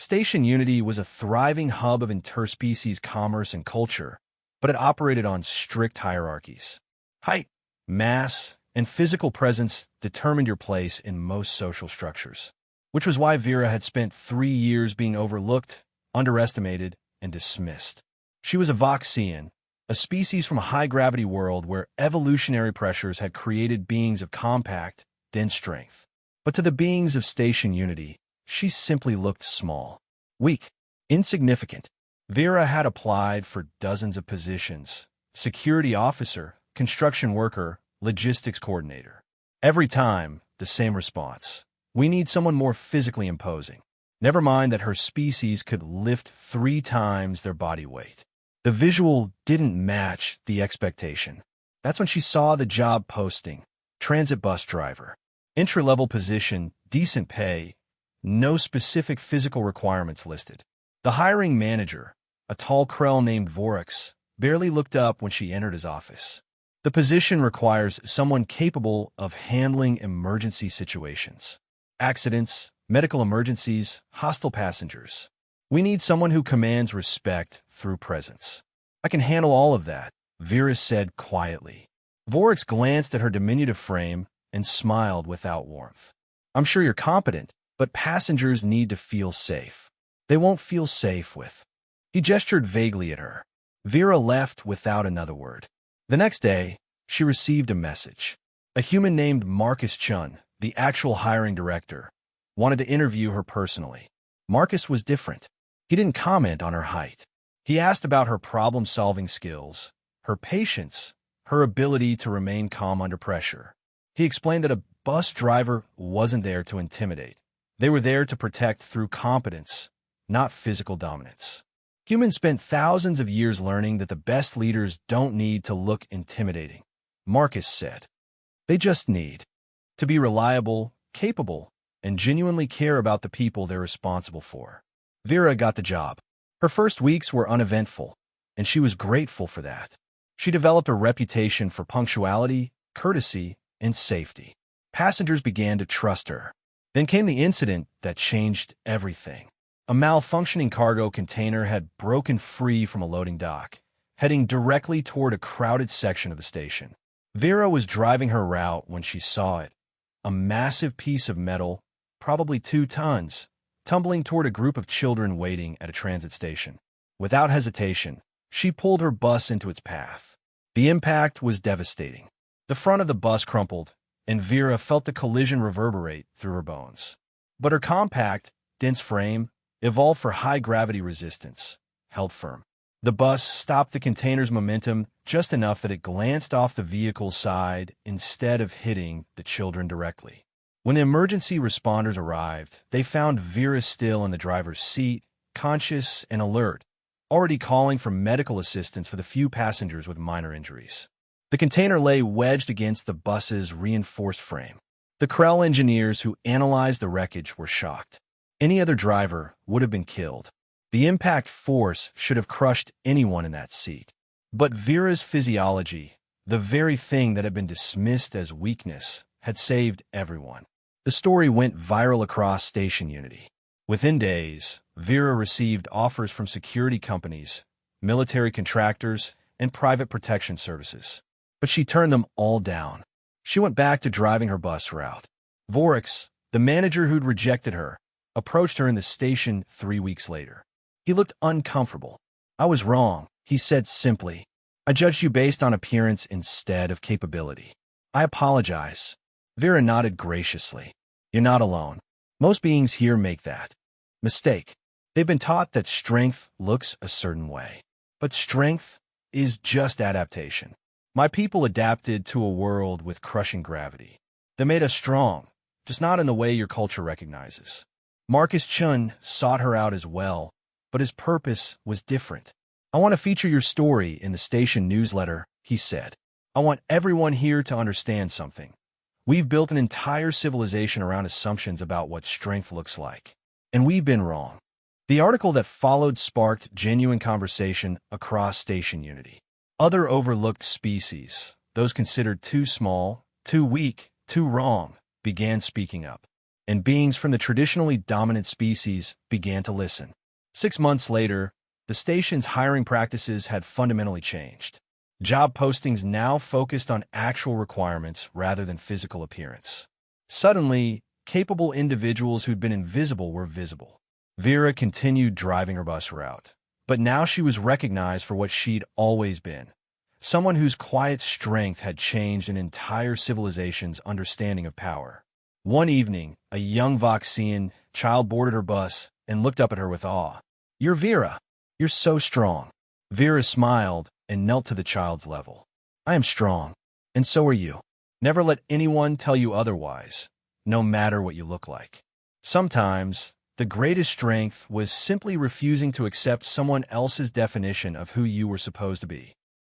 Station Unity was a thriving hub of interspecies commerce and culture, but it operated on strict hierarchies. Height, mass, and physical presence determined your place in most social structures, which was why Vera had spent 3 years being overlooked, underestimated, and dismissed. She was a Voxian, a species from a high-gravity world where evolutionary pressures had created beings of compact, dense strength. But to the beings of Station Unity, she simply looked small, weak, insignificant. Vera had applied for dozens of positions: security officer, construction worker, logistics coordinator. Every time, the same response: we need someone more physically imposing. Never mind that her species could lift 3 times their body weight. The visual didn't match the expectation. That's when she saw the job posting: transit bus driver. Entry-level position, decent pay, no specific physical requirements listed. The hiring manager, a tall Krell named Vorix, barely looked up when she entered his office. The position requires someone capable of handling emergency situations. Accidents, medical emergencies, hostile passengers. We need someone who commands respect through presence. I can handle all of that, Vera said quietly. Vorix glanced at her diminutive frame and smiled without warmth. I'm sure you're competent, but passengers need to feel safe. They won't feel safe with. He gestured vaguely at her. Vera left without another word. The next day, she received a message. A human named Marcus Chun, the actual hiring director, wanted to interview her personally. Marcus was different. He didn't comment on her height. He asked about her problem-solving skills, her patience, her ability to remain calm under pressure. He explained that a bus driver wasn't there to intimidate. They were there to protect through competence, not physical dominance. Humans spent thousands of years learning that the best leaders don't need to look intimidating, Marcus said. They just need to be reliable, capable, and genuinely care about the people they're responsible for. Vera got the job. Her first weeks were uneventful, and she was grateful for that. She developed a reputation for punctuality, courtesy, and safety. Passengers began to trust her. Then came the incident that changed everything. A malfunctioning cargo container had broken free from a loading dock, heading directly toward a crowded section of the station. Vera was driving her route when she saw it. A massive piece of metal, probably 2 tons, tumbling toward a group of children waiting at a transit station. Without hesitation, she pulled her bus into its path. The impact was devastating. The front of the bus crumpled, and Vera felt the collision reverberate through her bones. But her compact, dense frame, evolved for high-gravity resistance, held firm. The bus stopped the container's momentum just enough that it glanced off the vehicle's side instead of hitting the children directly. When the emergency responders arrived, they found Vera still in the driver's seat, conscious and alert, already calling for medical assistance for the few passengers with minor injuries. The container lay wedged against the bus's reinforced frame. The Krell engineers who analyzed the wreckage were shocked. Any other driver would have been killed. The impact force should have crushed anyone in that seat. But Vera's physiology, the very thing that had been dismissed as weakness, had saved everyone. The story went viral across Station Unity. Within days, Vera received offers from security companies, military contractors, and private protection services. But she turned them all down. She went back to driving her bus route. Vorix, the manager who'd rejected her, approached her in the station 3 weeks later. He looked uncomfortable. I was wrong, he said simply. I judged you based on appearance instead of capability. I apologize. Vera nodded graciously. You're not alone. Most beings here make that mistake. They've been taught that strength looks a certain way. But strength is just adaptation. My people adapted to a world with crushing gravity. They made us strong, just not in the way your culture recognizes. Marcus Chun sought her out as well, but his purpose was different. I want to feature your story in the station newsletter, he said. I want everyone here to understand something. We've built an entire civilization around assumptions about what strength looks like. And we've been wrong. The article that followed sparked genuine conversation across Station Unity. Other overlooked species, those considered too small, too weak, too wrong, began speaking up. and beings from the traditionally dominant species began to listen. 6 months later, the station's hiring practices had fundamentally changed. Job postings now focused on actual requirements rather than physical appearance. Suddenly, capable individuals who'd been invisible were visible. Vera continued driving her bus route, but now she was recognized for what she'd always been. Someone whose quiet strength had changed an entire civilization's understanding of power. One evening, a young Voxian child boarded her bus and looked up at her with awe. "You're Vera. You're so strong." Vera smiled and knelt to the child's level. "I am strong, and so are you. Never let anyone tell you otherwise, no matter what you look like." Sometimes, the greatest strength was simply refusing to accept someone else's definition of who you were supposed to be.